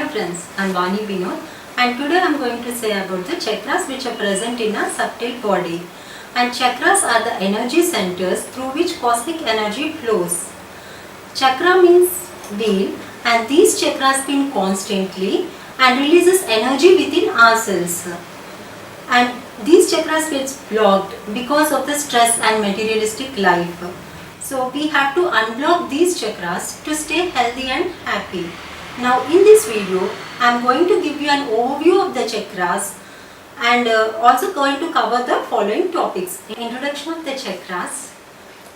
friends, I'm Vani Vinod and today I'm going to say about the chakras which are present in our subtle body. And chakras are the energy centers through which cosmic energy flows. Chakra means wheel and these chakras spin constantly and releases energy within ourselves. And these chakras gets blocked because of the stress and materialistic life. So we have to unblock these chakras to stay healthy and happy. Now in this video, I am going to give you an overview of the chakras and also going to cover the following topics. Introduction of the chakras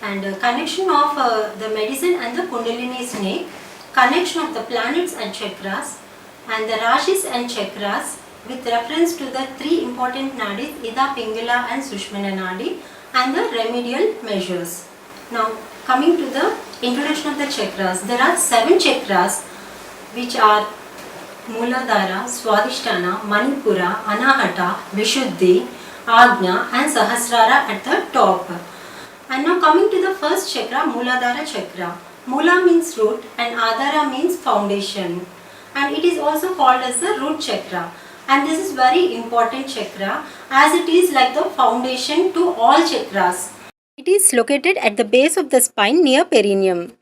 and connection of the medicine and the Kundalini snake, connection of the planets and chakras and the Rashis and chakras with reference to the three important nadis, Ida, Pingala and Sushmana nadi and the remedial measures. Now coming to the introduction of the chakras, there are 7 chakras which are Mooladhara, Swadhisthana, Manipura, Anahata, Vishuddhi, Ajna and Sahasrara at the top. And now coming to the first chakra, Mooladhara chakra. Moola means root and Adhara means foundation. And it is also called as the root chakra. And this is very important chakra as it is like the foundation to all chakras. It is located at the base of the spine near perineum.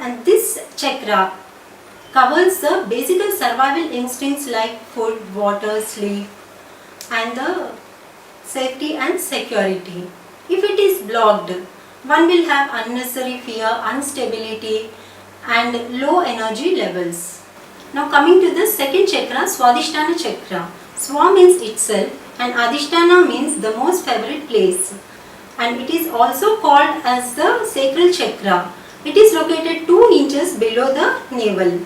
And this chakra covers the basic survival instincts like food, water, sleep and the safety and security. If it is blocked, one will have unnecessary fear, instability and low energy levels. Now coming to the second chakra, Swadhisthana chakra. Swa means itself and Adhisthana means the most favorite place. And it is also called as the sacral chakra. It is located 2 inches below the navel.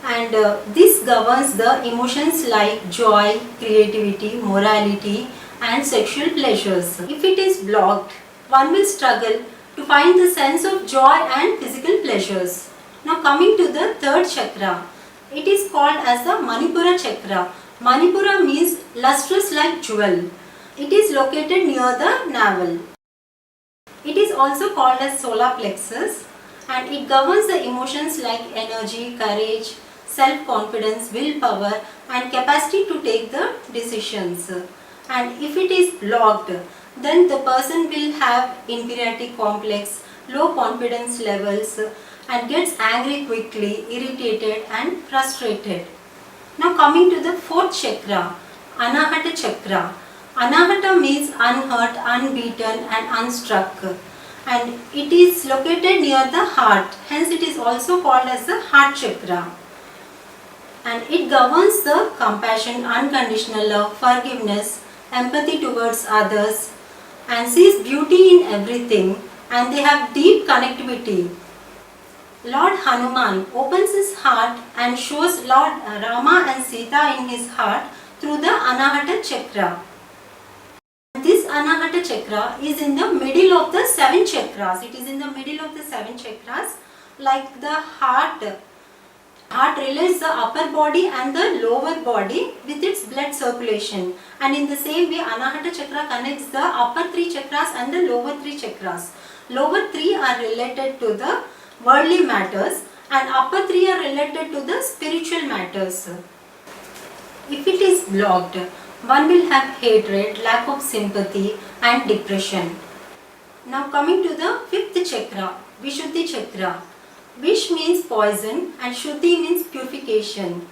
And this governs the emotions like joy, creativity, morality and sexual pleasures. If it is blocked, one will struggle to find the sense of joy and physical pleasures. Now coming to the third chakra, it is called as the Manipura chakra. Manipura means lustrous like jewel. It is located near the navel. It is also called as solar plexus and it governs the emotions like energy, courage, self-confidence, willpower and capacity to take the decisions. And if it is blocked, then the person will have inferiority complex, low confidence levels and gets angry quickly, irritated and frustrated. Now coming to the fourth chakra, Anahata chakra. Anahata means unhurt, unbeaten and unstruck. And it is located near the heart, hence it is also called as the heart chakra. And it governs the compassion, unconditional love, forgiveness, empathy towards others and sees beauty in everything and they have deep connectivity. Lord Hanuman opens his heart and shows Lord Rama and Sita in his heart through the Anahata chakra. This Anahata chakra is in the middle of the 7 chakras. It is in the middle of the 7 chakras like the heart. Heart relays the upper body and the lower body with its blood circulation. And in the same way, Anahata chakra connects the upper 3 chakras and the lower 3 chakras. Lower 3 are related to the worldly matters and upper 3 are related to the spiritual matters. If it is blocked, one will have hatred, lack of sympathy and depression. Now coming to the 5th chakra, Vishuddhi chakra. Vish means poison and Shuddhi means purification.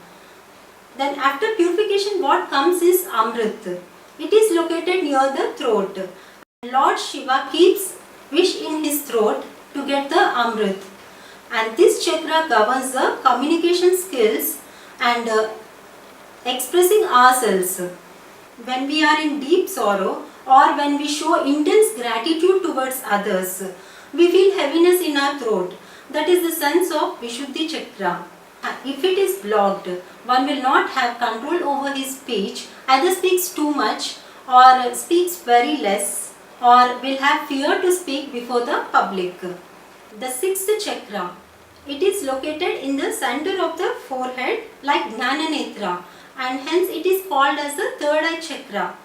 Then after purification what comes is Amrit. It is located near the throat. Lord Shiva keeps Vish in his throat to get the Amrit. And this chakra governs the communication skills and expressing ourselves. When we are in deep sorrow or when we show intense gratitude towards others, we feel heaviness in our throat. That is the sense of Vishuddhi chakra. If it is blocked, one will not have control over his speech, either speaks too much or speaks very less or will have fear to speak before the public. The 6th chakra, it is located in the center of the forehead like Jnananetra and hence it is called as the third eye chakra.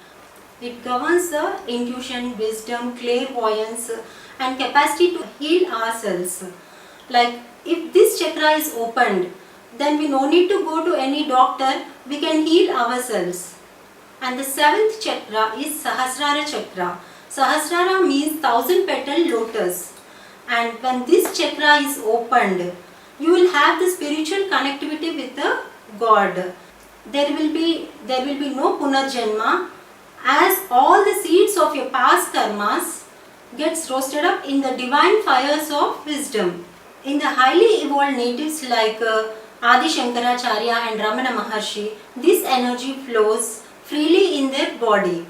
It governs the intuition, wisdom, clairvoyance and capacity to heal ourselves. Like if this chakra is opened, then we no need to go to any doctor, we can heal ourselves. And the seventh chakra is Sahasrara chakra. Sahasrara means 1000 petal lotus. And when this chakra is opened, you will have the spiritual connectivity with the God. There will be no punarjanma, as all the seeds of your past karmas gets roasted up in the divine fires of wisdom. In the highly evolved natives like Adi Shankaracharya and Ramana Maharshi, this energy flows freely in their body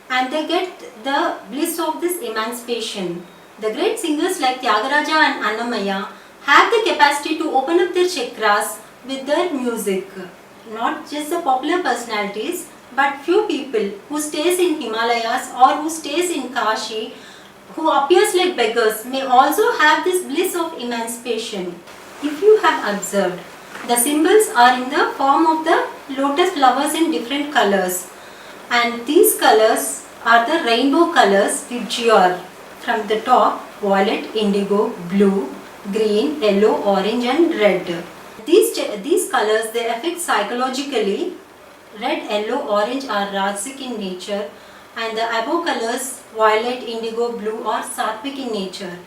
and they get the bliss of this emancipation. The great singers like Tyagaraja and Annamaya have the capacity to open up their chakras with their music. Not just the popular personalities, but few people who stays in Himalayas or who stays in Kashi, who appears like beggars, may also have this bliss of emancipation. If you have observed, the symbols are in the form of the lotus flowers in different colors, and these colors are the rainbow colors which are from the top: violet, indigo, blue, green, yellow, orange and red. These colors, they affect psychologically. Red, yellow, orange are Rajasic in nature, and the above colors violet, indigo, blue are Sattvic in nature.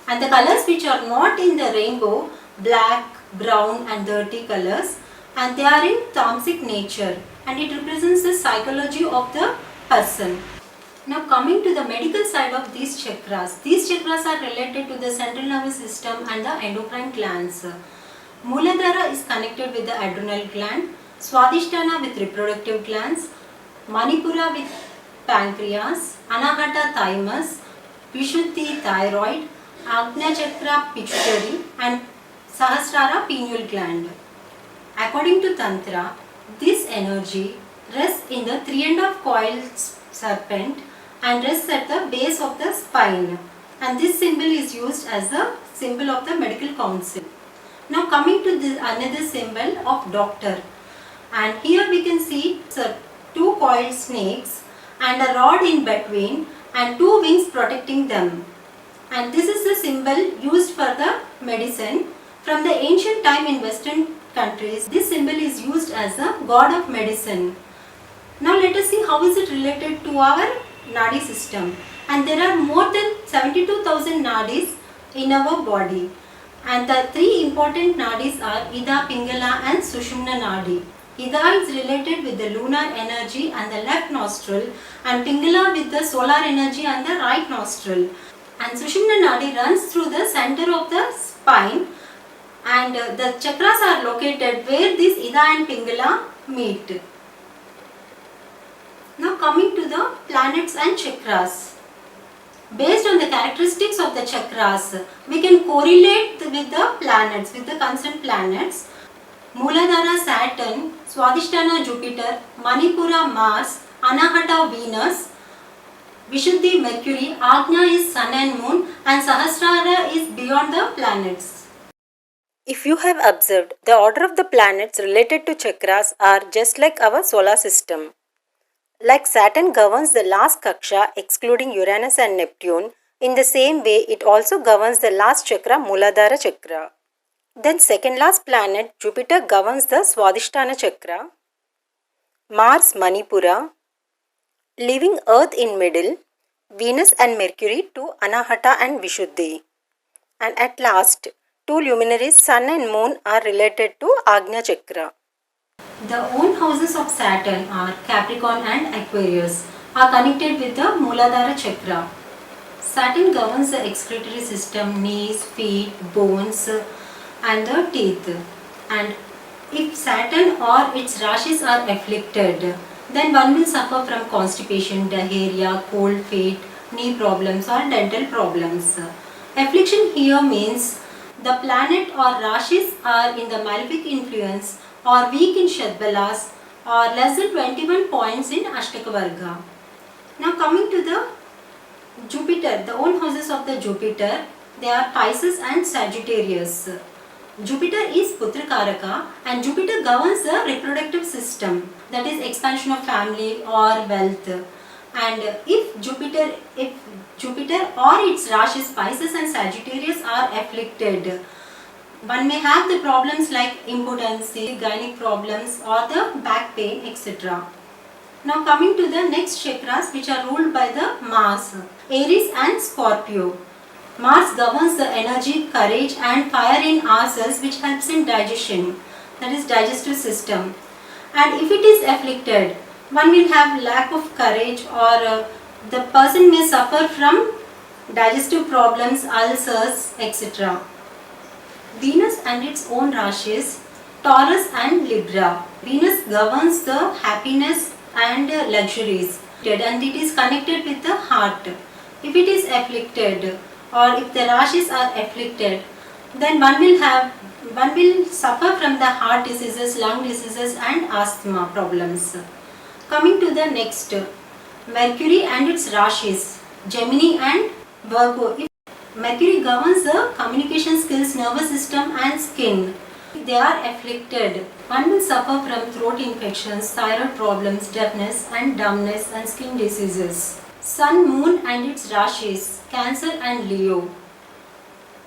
And the colors which are not in the rainbow, black, brown and dirty colors, and they are in Tamasic nature, and it represents the psychology of the person. Now coming to the medical side of these chakras are related to the central nervous system and the endocrine glands. Mooladhara is connected with the adrenal gland, Swadhisthana with reproductive glands, Manipura with pancreas, Anahata thymus, Vishuddhi thyroid, Agnya chakra pituitary and Sahasrara pineal gland. According to Tantra, this energy rests in the 3.5 coiled serpent and rests at the base of the spine, and this symbol is used as the symbol of the medical council. Now coming to another symbol of doctor, and here we can see two coiled snakes and a rod in between and two wings protecting them, and this is the symbol used for the medicine. From the ancient time in Western countries, this symbol is used as the god of medicine. Now let us see how is it related to our nadi system, and there are more than 72,000 nadis in our body. And the three important nadis are Ida, Pingala and Sushumna nadi. Ida is related with the lunar energy and the left nostril, and Pingala with the solar energy and the right nostril. And Sushumna nadi runs through the center of the spine, and the chakras are located where this Ida and Pingala meet. Now coming to the planets and chakras. Based on the characteristics of the chakras, we can correlate with the planets, with the concerned planets. Mooladhara Saturn, Swadhisthana Jupiter, Manipura Mars, Anahata Venus, Vishuddhi Mercury, Agnya is Sun and Moon, and Sahasrara is beyond the planets. If you have observed, the order of the planets related to chakras are just like our solar system. Like Saturn governs the last kaksha excluding Uranus and Neptune, in the same way it also governs the last chakra, Mooladhara chakra. Then second last planet, Jupiter, governs the Swadhisthana chakra, Mars Manipura, leaving Earth in middle, Venus and Mercury to Anahata and Vishuddhi. And at last, two luminaries Sun and Moon are related to Agnya chakra. The own houses of Saturn are Capricorn and Aquarius, are connected with the Mooladhara chakra. Saturn governs the excretory system, knees, feet, bones and the teeth. And if Saturn or its rashis are afflicted, then one will suffer from constipation, diarrhea, cold feet, knee problems or dental problems. Affliction here means the planet or rashis are in the malefic influence or weak in Shadbalas or less than 21 points in Ashtakavarga. Now coming to the Jupiter, the own houses of the Jupiter, they are Pisces and Sagittarius. Jupiter is Putrakaraka and Jupiter governs the reproductive system, that is expansion of family or wealth. And if Jupiter or its rashis Pisces and Sagittarius are afflicted, One may have the problems like impotency, gynec problems or the back pain, etc. Now coming to the next chakras which are ruled by the Mars, Aries and Scorpio. Mars governs the energy, courage and fire in ourselves, which helps in digestion, that is digestive system. And if it is afflicted, one will have lack of courage, or the person may suffer from digestive problems, ulcers, etc. Venus and its own rashis, Taurus and Libra. Venus governs the happiness and luxuries, and it is connected with the heart. If it is afflicted, or if the rashis are afflicted, then one will suffer from the heart diseases, lung diseases and asthma problems. Coming to the next, Mercury and its rashis, Gemini and Virgo. If Mercury governs the communication skills, nervous system and skin. If they are afflicted, one will suffer from throat infections, thyroid problems, deafness and dumbness and skin diseases. Sun, Moon and its rashis, Cancer and Leo,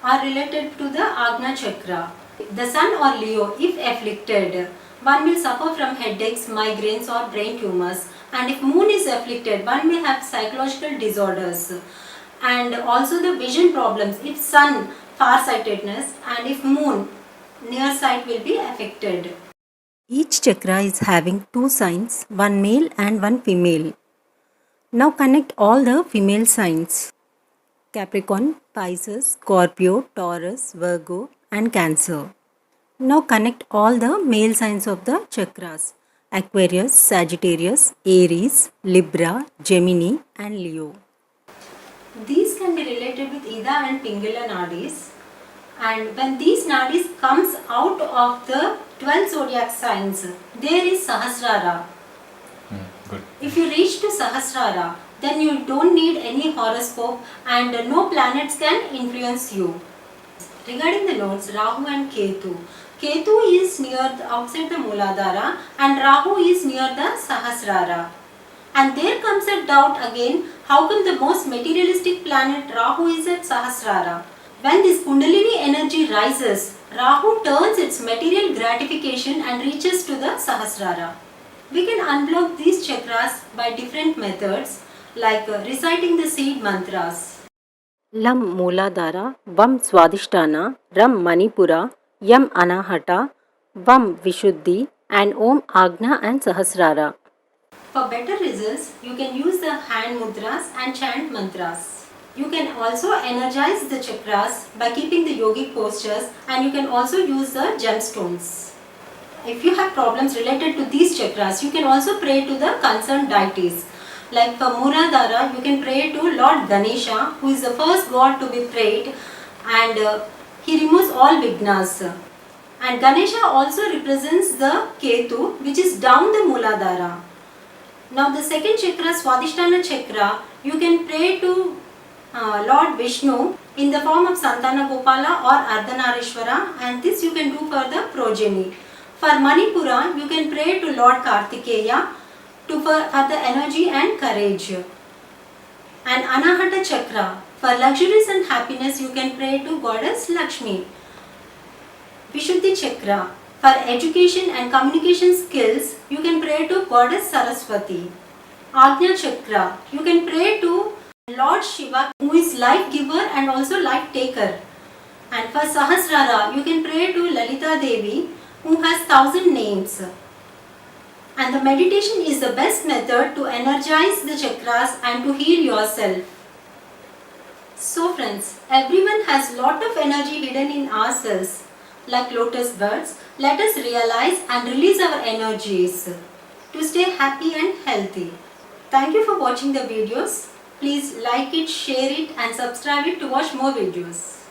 are related to the Agna Chakra. The Sun or Leo, if afflicted, one will suffer from headaches, migraines or brain tumors. And if Moon is afflicted, one may have psychological disorders and also the vision problems. If Sun, farsightedness, and if Moon, nearsight will be affected. Each chakra is having two signs, one male and one female. Now connect all the female signs: Capricorn, Pisces, Scorpio, Taurus, Virgo and Cancer. Now connect all the male signs of the chakras: Aquarius, Sagittarius, Aries, Libra, Gemini and Leo. These can be related with Ida and Pingala nadis, and when these nadis comes out of the 12 zodiac signs, there is Sahasrara. Good. If you reach to Sahasrara, then you don't need any horoscope and no planets can influence you. Regarding the nodes, Rahu and Ketu. Ketu is outside the Mooladhara and Rahu is near the Sahasrara. And there comes a doubt again, how come the most materialistic planet Rahu is at Sahasrara? When this Kundalini energy rises, Rahu turns its material gratification and reaches to the Sahasrara. We can unblock these chakras by different methods like reciting the seed mantras. Lam Mooladhara, Vam Swadhisthana, Ram Manipura, Yam Anahata, Vam Vishuddhi and Om Agna and Sahasrara. For better results, you can use the hand mudras and chant mantras. You can also energize the chakras by keeping the yogic postures, and you can also use the gemstones. If you have problems related to these chakras, you can also pray to the concerned deities. Like for Mooladhara, you can pray to Lord Ganesha, who is the first god to be prayed, and he removes all vignas. And Ganesha also represents the Ketu, which is down the Mooladhara. Now the second chakra, Swadhisthana chakra, you can pray to Lord Vishnu in the form of Santana Gopala or Ardhanarishwara, and this you can do for the progeny. For Manipura, you can pray to Lord Kartikeya for the energy and courage. And Anahata chakra, for luxuries and happiness, you can pray to Goddess Lakshmi. Vishuddhi chakra, for education and communication skills, you can pray to Goddess Saraswati. Agnya chakra, you can pray to Lord Shiva, who is life giver and also life taker. And for Sahasrara, you can pray to Lalita Devi, who has 1,000 names. And the meditation is the best method to energize the chakras and to heal yourself. So friends, everyone has lot of energy hidden in ourselves. Like lotus buds, let us realize and release our energies to stay happy and healthy. Thank you for watching the videos. Please like it, share it and subscribe it to watch more videos.